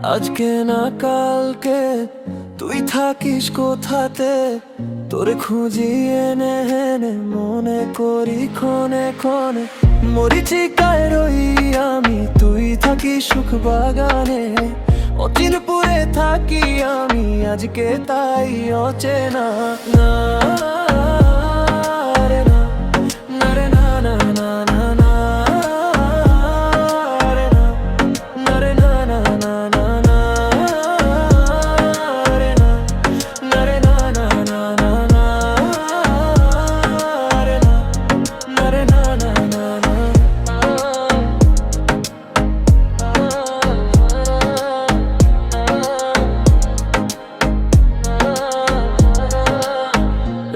আজকে না কালকে তুই থাকিস কোথাতে, তোরে খুঁজি এনে হেনে মনে করি ক্ষণে ক্ষণে। মরিচিকায় রই আমি, তুই থাকিস সুখ বাগানে। অচিনপুরে থাকি আমি আজকে তাই অচেনা। না রে না, না রে না না না না না রে না, না রে না না না না না রে না, না রে না না না না না রে না, না রে না না না না।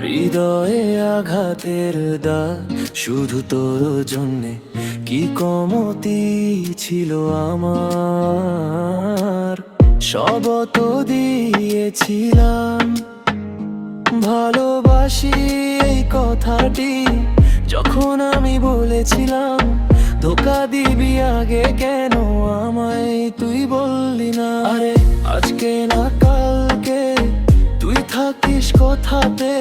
হৃদয়ে আঘাতের দাগ শুধু তোর জন্যে, কি কমতি ছিল আমার। সব তো দিয়েছিলাম, ভালোবাসি এই কথাটি যখন আমি বলেছিলাম। ধোকা দিবি আগে কেন আমায় তুই বললি না। আরে আজকে না কালকে তুই থাকিস কোথাতে,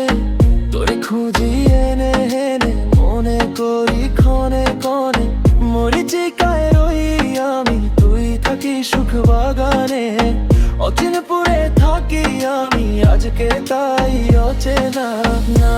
তোরে খুঁজি এনে হেনে মনে করি ক্ষণে ক্ষণে। মরিচিকায় রই আমি, তুই থাকিস সুখ বাগানে। অচিনপুরে থাকি আমি আজকে তাই অচেনা। না